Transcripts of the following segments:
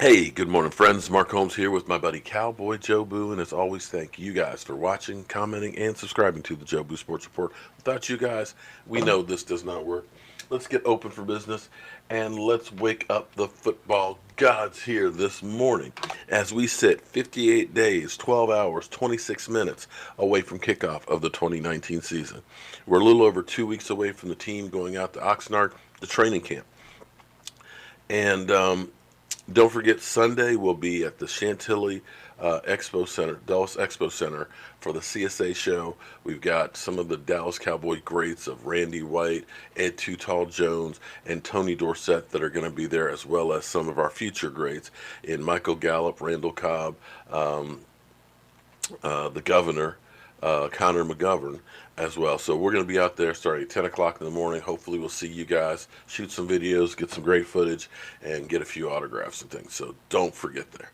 Hey, good morning, friends. Mark Holmes here with my buddy Cowboy Joe Boo, and as always, thank you guys for watching, commenting, and subscribing to the Joe Boo Sports Report. Without you guys, we know this does not work. Let's get open for business and let's wake up the football gods here this morning as we sit 58 days, 12 hours, 26 minutes away from kickoff of the 2019 season. We're a little over 2 weeks away from the team going out to Oxnard, the training camp. And don't forget, Sunday we'll be at the Chantilly Expo Center, Dallas Expo Center, for the CSA show. We've got some of the Dallas Cowboy greats of Randy White, Ed Too Tall Jones, and Tony Dorsett that are going to be there, as well as some of our future greats in Michael Gallup, Randall Cobb, um, the governor, Connor McGovern, as well. So we're going to be out there starting at 10 o'clock in the morning. Hopefully, we'll see you guys, shoot some videos, get some great footage, and get a few autographs and things. So don't forget there.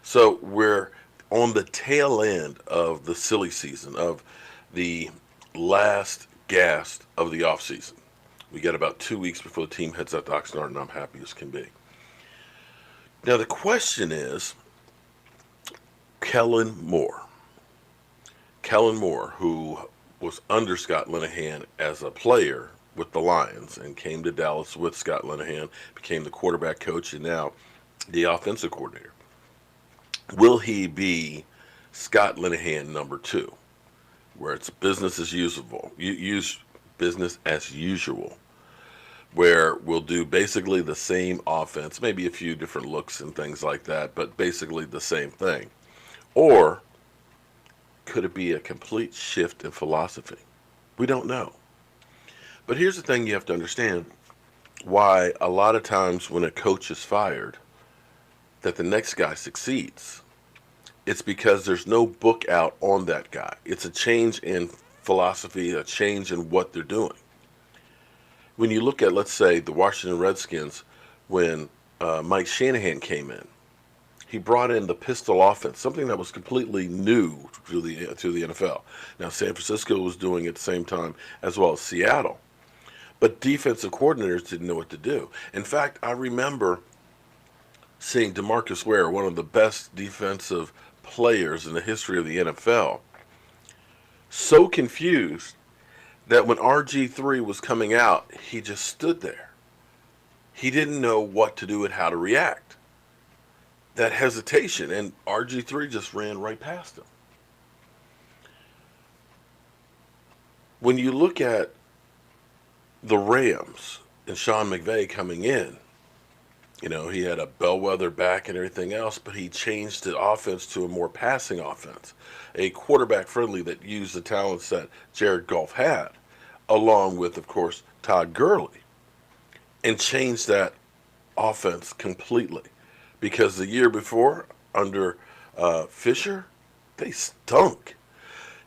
So we're on the tail end of the silly season, of the last gasp of the off season. We got about 2 weeks before the team heads out to Oxnard, and I'm happy as can be. Now, the question is Kellen Moore. Kellen Moore, who was under Scott Linehan as a player with the Lions and came to Dallas with Scott Linehan, became the quarterback coach, and now the offensive coordinator. Will he be Scott Linehan number two, where it's business as usual, use business as usual, where we'll do basically the same offense, maybe a few different looks and things like that, but basically the same thing? Or could it be a complete shift in philosophy? We don't know. But here's the thing you have to understand why a lot of times when a coach is fired, that the next guy succeeds. It's because there's no book out on that guy. It's a change in philosophy, a change in what they're doing. When you look at, let's say, the Washington Redskins, when Mike Shanahan came in, he brought in the pistol offense, something that was completely new to the NFL. Now, San Francisco was doing it at the same time, as well as Seattle. But defensive coordinators didn't know what to do. In fact, I remember seeing DeMarcus Ware, one of the best defensive players in the history of the NFL, so confused that when RG3 was coming out, he just stood there. He didn't know what to do and how to react. That hesitation, and RG3 just ran right past him. When you look at the Rams and Sean McVay coming in, he had a bellwether back and everything else, but he changed the offense to a more passing offense, a quarterback friendly that used the talents that Jared Goff had, along with, of course, Todd Gurley, and changed that offense completely. Because the year before, under Fisher, they stunk.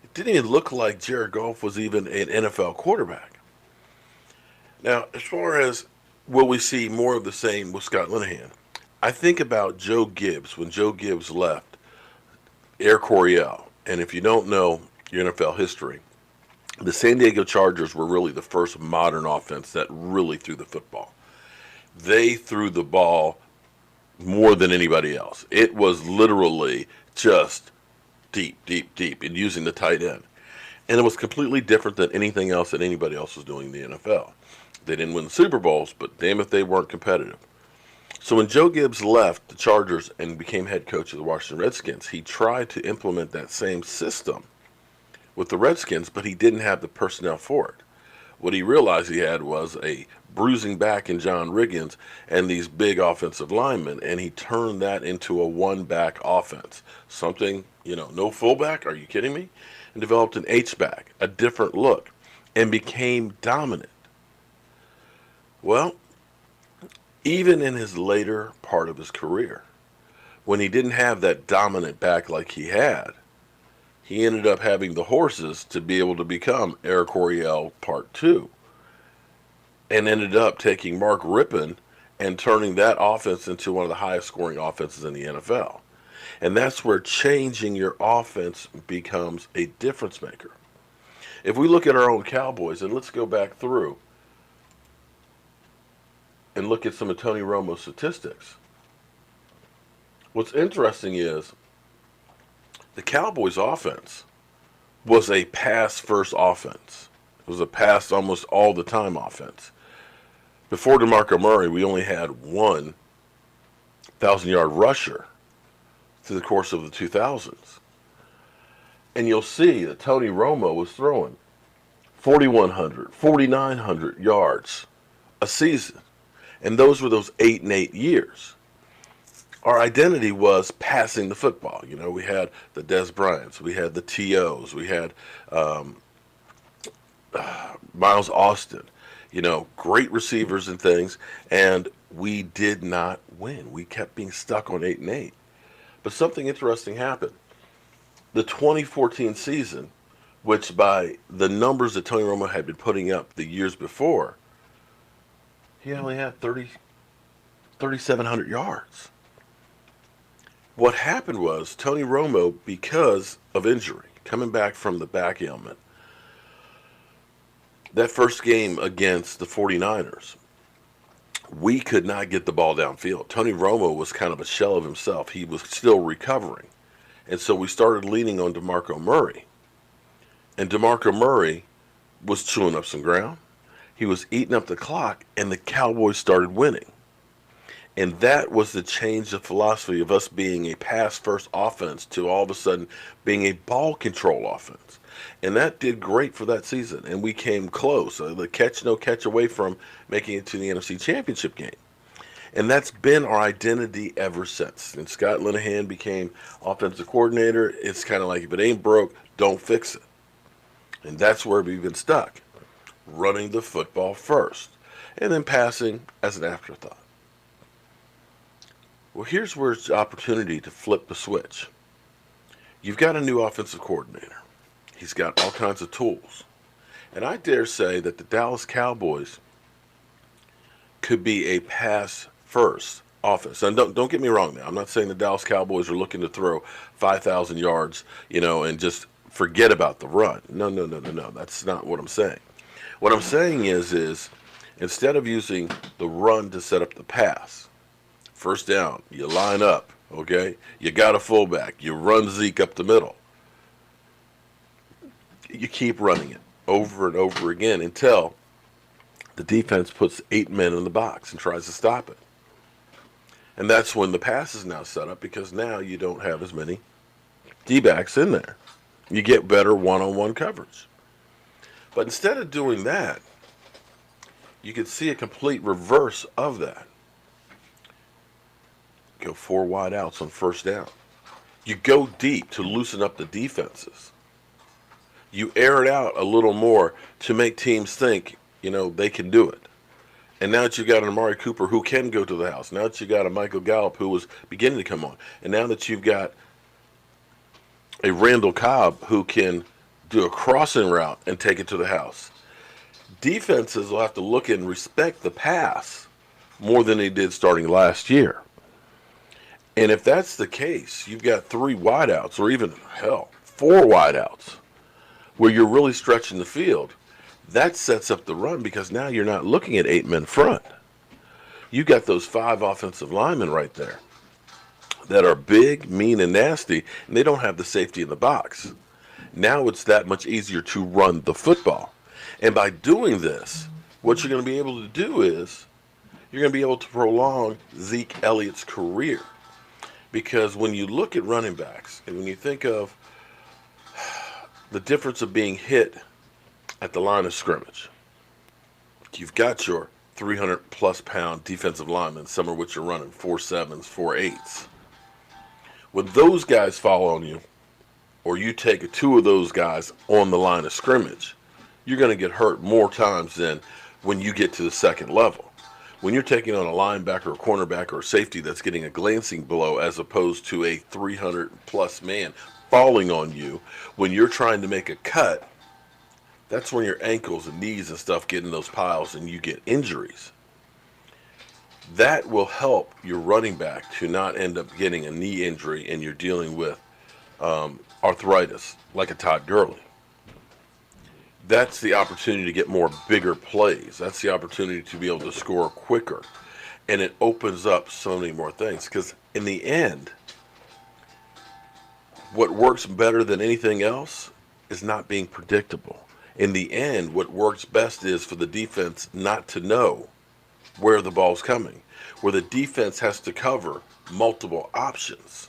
It didn't even look like Jared Goff was even an NFL quarterback. Now, as far as will we see more of the same with Scott Linehan, I think about Joe Gibbs when Joe Gibbs left Air Coryell. And if you don't know your NFL history, the San Diego Chargers were really the first modern offense that really threw the football. They threw the ball more than anybody else. It was literally just deep, deep, deep, and using the tight end. And it was completely different than anything else that anybody else was doing in the NFL. They didn't win the Super Bowls, but damn if they weren't competitive. So when Joe Gibbs left the Chargers and became head coach of the Washington Redskins, he tried to implement that same system with the Redskins, but he didn't have the personnel for it. What he realized he had was a bruising back in John Riggins and these big offensive linemen, and he turned that into a one-back offense. Something, no fullback, are you kidding me? And developed an H-back, a different look, and became dominant. Well, even in his later part of his career, when he didn't have that dominant back like he had, he ended up having the horses to be able to become Air Coryell Part 2, and ended up taking Mark Rippon and turning that offense into one of the highest scoring offenses in the NFL. And that's where changing your offense becomes a difference maker. If we look at our own Cowboys, and let's go back through and look at some of Tony Romo's statistics. What's interesting is the Cowboys' offense was a pass-first offense. It was a pass almost all the time offense. Before DeMarco Murray, we only had one 1,000-yard rusher through the course of the 2000s. And you'll see that Tony Romo was throwing 4,100, 4,900 yards a season. And those were those 8-8 years. Our identity was passing the football. You know, we had the Des Bryants, we had the T.O.s, we had Miles Austin, you know, great receivers and things, and we did not win. We kept being stuck on 8-8. But something interesting happened. The 2014 season, which by the numbers that Tony Romo had been putting up the years before, he only had 3,700 yards. What happened was Tony Romo, because of injury, coming back from the back ailment, that first game against the 49ers, we could not get the ball downfield. Tony Romo was kind of a shell of himself. He was still recovering. And so we started leaning on DeMarco Murray. And DeMarco Murray was chewing up some ground. He was eating up the clock, and the Cowboys started winning. And that was the change of philosophy of us being a pass-first offense to all of a sudden being a ball control offense. And that did great for that season. And we came close. The catch, no catch away from making it to the NFC Championship game. And that's been our identity ever since. And Scott Linehan became offensive coordinator. It's kind of like, if it ain't broke, don't fix it. And that's where we've been stuck. Running the football first. And then passing as an afterthought. Well, here's where it's the opportunity to flip the switch. You've got a new offensive coordinator. He's got all kinds of tools. And I dare say that the Dallas Cowboys could be a pass-first offense. And don't get me wrong now. I'm not saying the Dallas Cowboys are looking to throw 5,000 yards, you know, and just forget about the run. No. That's not what I'm saying. What I'm saying is instead of using the run to set up the pass, first down, you line up, okay? You got a fullback. You run Zeke up the middle. You keep running it over and over again until the defense puts 8 men in the box and tries to stop it. And that's when the pass is now set up, because now you don't have as many D-backs in there. You get better one-on-one coverage. But instead of doing that, you can see a complete reverse of that. Go 4 wide outs on first down. You go deep to loosen up the defenses. You air it out a little more to make teams think, you know, they can do it. And now that you've got an Amari Cooper who can go to the house, now that you've got a Michael Gallup who was beginning to come on, and now that you've got a Randall Cobb who can do a crossing route and take it to the house, defenses will have to look and respect the pass more than they did starting last year. And if that's the case, you've got 3 wideouts, or even, 4 wideouts, where you're really stretching the field. That sets up the run, because now you're not looking at 8 men front. You've got those 5 offensive linemen right there that are big, mean, and nasty, and they don't have the safety in the box. Now it's that much easier to run the football. And by doing this, what you're going to be able to do is you're going to be able to prolong Zeke Elliott's career. Because when you look at running backs, and when you think of the difference of being hit at the line of scrimmage, you've got your 300-plus pound defensive linemen, some of which are running 4.7s, 4.8s. When those guys fall on you, or you take 2 of those guys on the line of scrimmage, you're going to get hurt more times than when you get to the second level. When you're taking on a linebacker, a cornerback, or a safety that's getting a glancing blow, as opposed to a 300-plus man falling on you, when you're trying to make a cut, that's when your ankles and knees and stuff get in those piles and you get injuries. That will help your running back to not end up getting a knee injury and you're dealing with arthritis, like a Todd Gurley. That's the opportunity to get more bigger plays. That's the opportunity to be able to score quicker. And it opens up so many more things. Because in the end, What works better than anything else is not being predictable. In the end, what works best is for the defense not to know where the ball's coming, where the defense has to cover multiple options.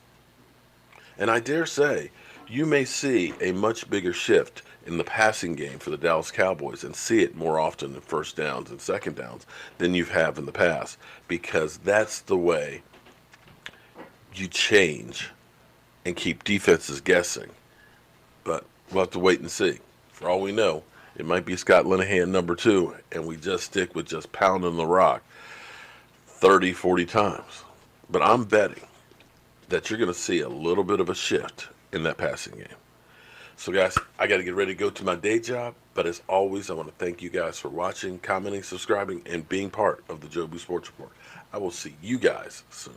And I dare say, you may see a much bigger shift in the passing game for the Dallas Cowboys and see it more often in first downs and second downs than you have in the past, because that's the way you change and keep defenses guessing. But we'll have to wait and see. For all we know, it might be Scott Linehan number 2, and we just stick with just pounding the rock 30, 40 times. But I'm betting that you're going to see a little bit of a shift in that passing game. So, guys, I got to get ready to go to my day job. But as always, I want to thank you guys for watching, commenting, subscribing, and being part of the Jobu Sports Report. I will see you guys soon.